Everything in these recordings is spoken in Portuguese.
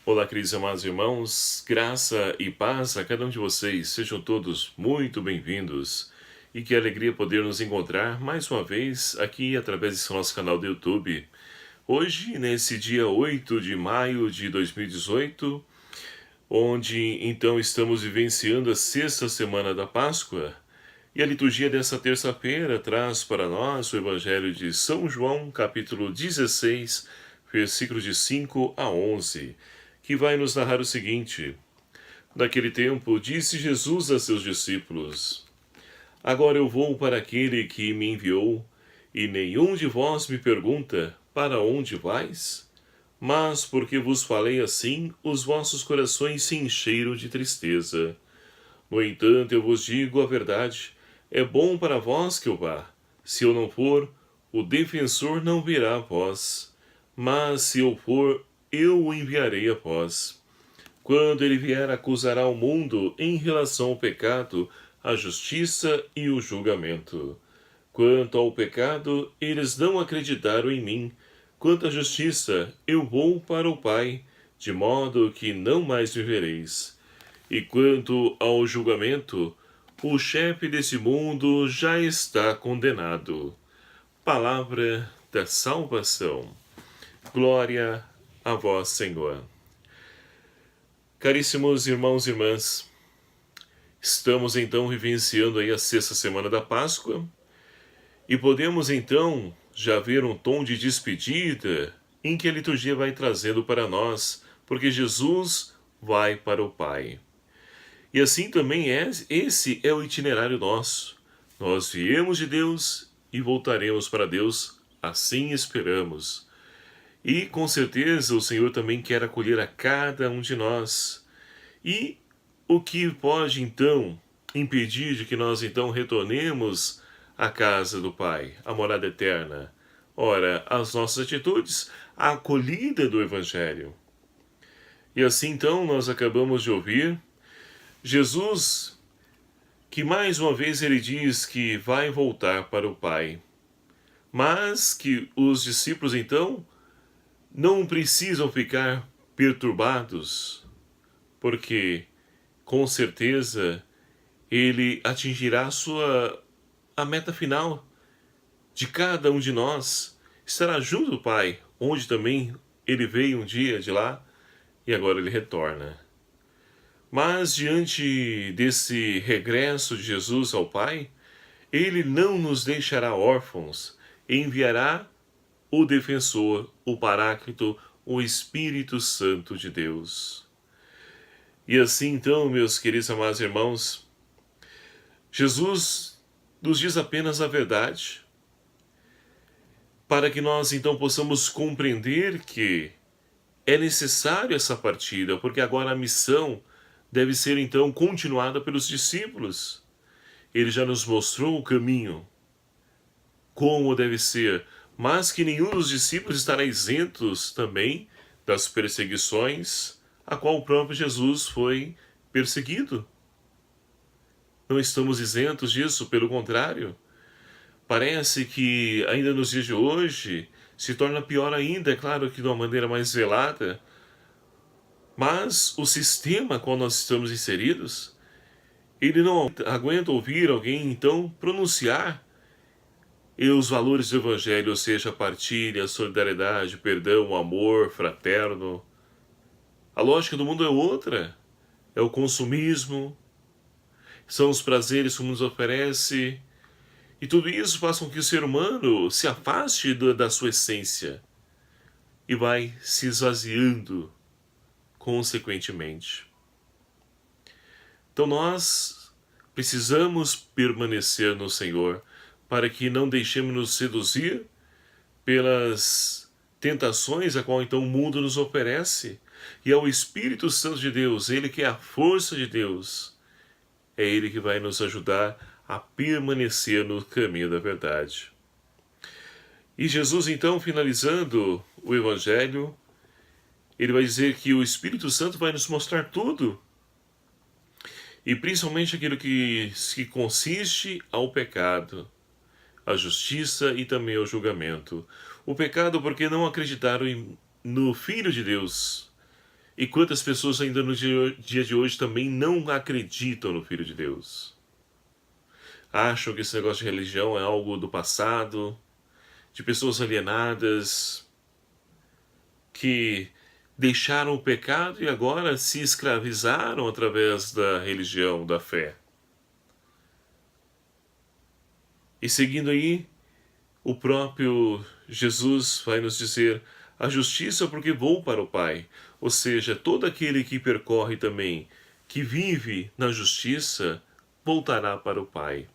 Olá, queridos e amados irmãos, graça e paz a cada um de vocês, sejam todos muito bem-vindos e que alegria poder nos encontrar mais uma vez aqui através desse nosso canal do YouTube. Hoje, nesse dia 8 de maio de 2018, onde então estamos vivenciando a sexta semana da Páscoa, e a liturgia dessa terça-feira traz para nós o Evangelho de São João, capítulo 16, versículos de 5 a 11, que vai nos narrar o seguinte: Naquele tempo, disse Jesus a seus discípulos: Agora eu vou para aquele que me enviou, e nenhum de vós me pergunta: Para onde vais? Mas porque vos falei assim, os vossos corações se encheram de tristeza. No entanto, eu vos digo a verdade: é bom para vós que eu vá. Se eu não for, o defensor não virá a vós. Mas se eu for, eu o enviarei a vós. Quando ele vier, acusará o mundo em relação ao pecado, a justiça e o julgamento. Quanto ao pecado, eles não acreditaram em mim. Quanto à justiça, eu vou para o Pai, de modo que não mais me vereis. E quanto ao julgamento, o chefe desse mundo já está condenado. Palavra da salvação. Glória a vós, Senhor. Caríssimos irmãos e irmãs, estamos então vivenciando aí a sexta semana da Páscoa e podemos então já ver um tom de despedida em que a liturgia vai trazendo para nós, porque Jesus vai para o Pai. E assim também esse é o itinerário nosso. Nós viemos de Deus e voltaremos para Deus, assim esperamos. E com certeza o Senhor também quer acolher a cada um de nós. E o que pode então impedir de que nós então retornemos à casa do Pai, à morada eterna? Ora, as nossas atitudes, a acolhida do Evangelho. E assim então nós acabamos de ouvir Jesus, que mais uma vez ele diz que vai voltar para o Pai, mas que os discípulos então não precisam ficar perturbados, porque com certeza ele atingirá a meta final de cada um de nós, estará junto do Pai, onde também ele veio um dia de lá e agora ele retorna. Mas diante desse regresso de Jesus ao Pai, ele não nos deixará órfãos, enviará o defensor, o Paráclito, o Espírito Santo de Deus. E assim então, meus queridos amados irmãos, Jesus nos diz apenas a verdade, para que nós então possamos compreender que é necessário essa partida, porque agora a missão deve ser então continuada pelos discípulos. Ele já nos mostrou o caminho, como deve ser, mas que nenhum dos discípulos estará isentos também das perseguições a qual o próprio Jesus foi perseguido. Não estamos isentos disso, pelo contrário. Parece que ainda nos dias de hoje se torna pior ainda, é claro que de uma maneira mais velada, mas o sistema qual nós estamos inseridos, ele não aguenta ouvir alguém então pronunciar os valores do Evangelho, ou seja, a partilha, a solidariedade, o perdão, o amor fraterno. A lógica do mundo é outra, é o consumismo, são os prazeres que o mundo nos oferece, e tudo isso faz com que o ser humano se afaste da sua essência e vai se esvaziando consequentemente. Então nós precisamos permanecer no Senhor para que não deixemos nos seduzir pelas tentações a qual então o mundo nos oferece. E é o Espírito Santo de Deus, ele que é a força de Deus, é ele que vai nos ajudar a permanecer no caminho da verdade. E Jesus então, finalizando o Evangelho, ele vai dizer que o Espírito Santo vai nos mostrar tudo, e principalmente aquilo que consiste ao pecado, a justiça e também ao julgamento. O pecado porque não acreditaram no Filho de Deus, E quantas pessoas ainda no dia de hoje também não acreditam no Filho de Deus? Acham que esse negócio de religião é algo do passado, de pessoas alienadas, que deixaram o pecado e agora se escravizaram através da religião, da fé. E seguindo aí, o próprio Jesus vai nos dizer: a justiça porque vou para o Pai. Ou seja, todo aquele que percorre também, que vive na justiça, voltará para o Pai.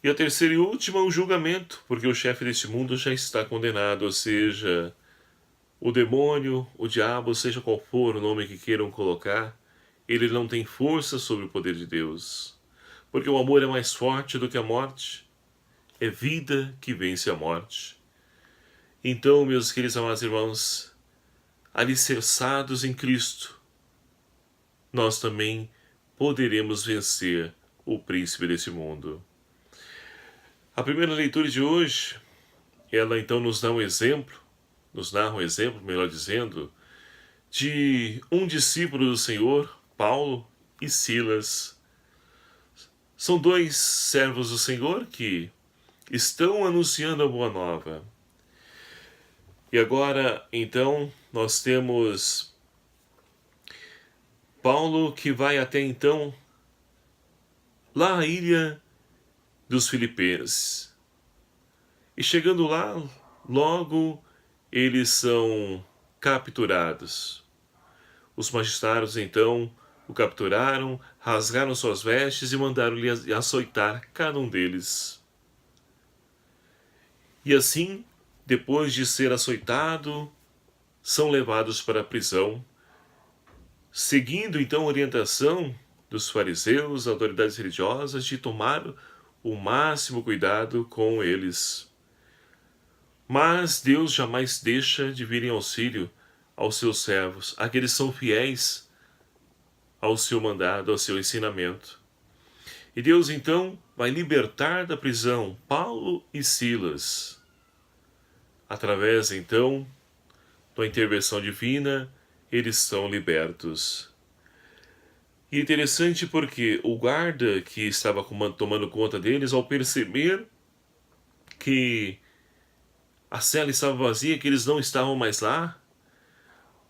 E a terceira e última, o julgamento, porque o chefe deste mundo já está condenado, ou seja, o demônio, o diabo, seja qual for o nome que queiram colocar, ele não tem força sobre o poder de Deus. Porque o amor é mais forte do que a morte. É vida que vence a morte. Então, meus queridos amados irmãos, alicerçados em Cristo, nós também poderemos vencer o príncipe desse mundo. A primeira leitura de hoje, ela então nos dá um exemplo, nos narra um exemplo, melhor dizendo, de um discípulo do Senhor, Paulo e Silas. São dois servos do Senhor que estão anunciando a boa nova. E agora, então, nós temos Paulo que vai até então lá à ilha dos Filipenses. E chegando lá, logo eles são capturados. Os magistrados, então, o capturaram, rasgaram suas vestes e mandaram-lhe açoitar cada um deles. E assim, depois de ser açoitado, são levados para a prisão, seguindo então a orientação dos fariseus, autoridades religiosas, de tomar o máximo cuidado com eles. Mas Deus jamais deixa de vir em auxílio aos seus servos, aqueles que são fiéis ao seu mandado, ao seu ensinamento. E Deus então vai libertar da prisão Paulo e Silas, através então da intervenção divina, eles são libertos. E interessante porque o guarda que estava tomando conta deles, ao perceber que a cela estava vazia, que eles não estavam mais lá,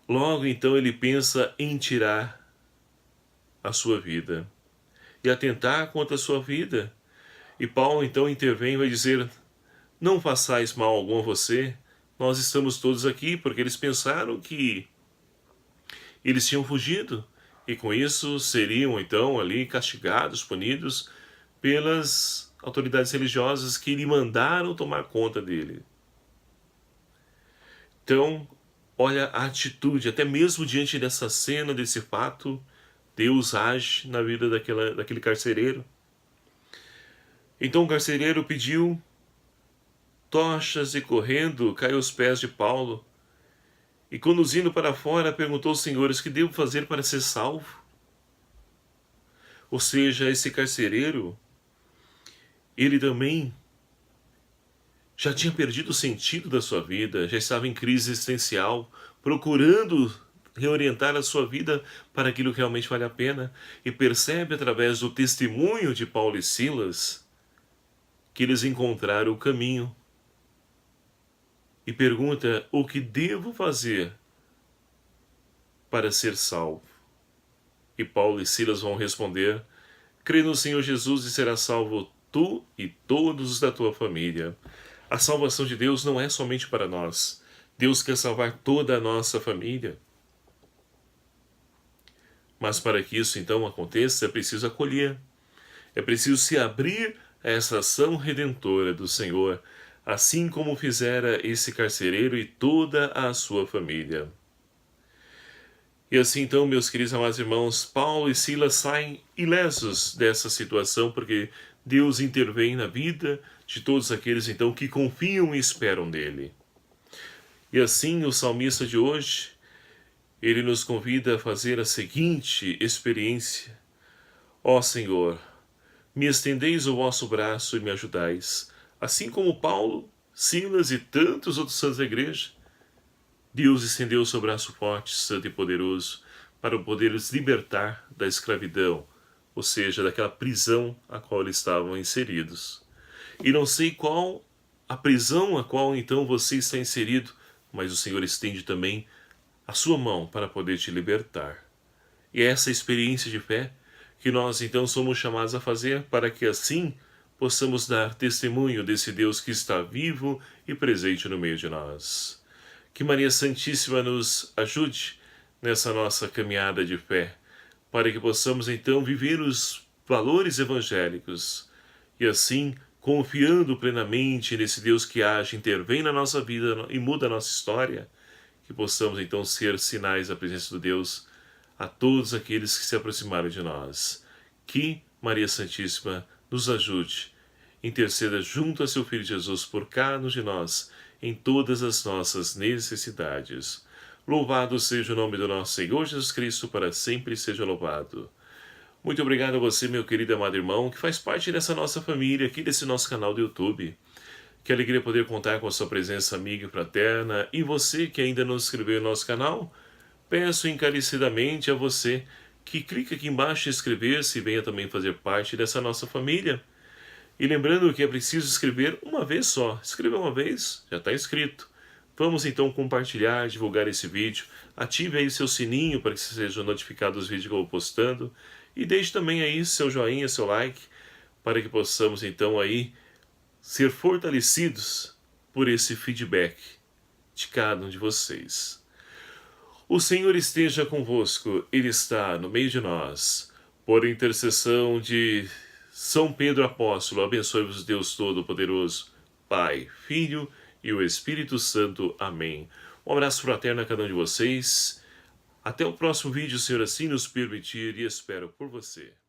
logo então ele pensa em tirar a sua vida e atentar contra a sua vida. E Paulo então intervém e vai dizer: não façais mal algum a você, nós estamos todos aqui, porque eles pensaram que eles tinham fugido e com isso seriam então ali castigados, punidos pelas autoridades religiosas que lhe mandaram tomar conta dele. Então, olha a atitude, até mesmo diante dessa cena, desse fato, Deus age na vida daquele carcereiro. Então o carcereiro pediu tochas e correndo caiu aos pés de Paulo e conduzindo para fora perguntou aos senhores: que devo fazer para ser salvo? Ou seja, esse carcereiro, ele também já tinha perdido o sentido da sua vida, já estava em crise existencial, procurando reorientar a sua vida para aquilo que realmente vale a pena, e percebe através do testemunho de Paulo e Silas que eles encontraram o caminho. E pergunta: o que devo fazer para ser salvo? E Paulo e Silas vão responder: crê no Senhor Jesus e serás salvo tu e todos os da tua família. A salvação de Deus não é somente para nós. Deus quer salvar toda a nossa família. Mas para que isso então aconteça, é preciso acolher. É preciso se abrir a essa ação redentora do Senhor, assim como fizera esse carcereiro e toda a sua família. E assim então, meus queridos amados irmãos, Paulo e Silas saem ilesos dessa situação, porque Deus intervém na vida de todos aqueles então que confiam e esperam nele. E assim o salmista de hoje, ele nos convida a fazer a seguinte experiência: ó Senhor, me estendeis o vosso braço e me ajudais, assim como Paulo, Silas e tantos outros santos da igreja Deus estendeu o seu braço forte, santo e poderoso, para poder os libertar da escravidão, ou seja, daquela prisão a qual eles estavam inseridos. E não sei qual a prisão a qual então você está inserido, mas o Senhor estende também a sua mão para poder te libertar. E é essa experiência de fé que nós então somos chamados a fazer para que assim possamos dar testemunho desse Deus que está vivo e presente no meio de nós. Que Maria Santíssima nos ajude nessa nossa caminhada de fé, para que possamos então viver os valores evangélicos e assim, confiando plenamente nesse Deus que age, intervém na nossa vida e muda a nossa história, que possamos então ser sinais da presença de Deus a todos aqueles que se aproximaram de nós. Que Maria Santíssima nos ajude, interceda junto a seu Filho Jesus por cada um de nós, em todas as nossas necessidades. Louvado seja o nome do nosso Senhor Jesus Cristo, para sempre seja louvado. Muito obrigado a você, meu querido amado irmão, que faz parte dessa nossa família, aqui desse nosso canal do YouTube. Que alegria poder contar com a sua presença amiga e fraterna. E você que ainda não se inscreveu no nosso canal, peço encarecidamente a você que clique aqui embaixo em inscrever-se e venha também fazer parte dessa nossa família. E lembrando que é preciso escrever uma vez só. Escreva uma vez, já está inscrito. Vamos então compartilhar, divulgar esse vídeo. Ative aí seu sininho para que sejam notificados os vídeos que eu vou postando. E deixe também aí seu joinha, seu like, para que possamos então aí ser fortalecidos por esse feedback de cada um de vocês. O Senhor esteja convosco, Ele está no meio de nós. Por intercessão de São Pedro Apóstolo, abençoe-vos Deus Todo-Poderoso, Pai, Filho e o Espírito Santo. Amém. Um abraço fraterno a cada um de vocês. Até o próximo vídeo, Senhor, assim nos permitir, e espero por você.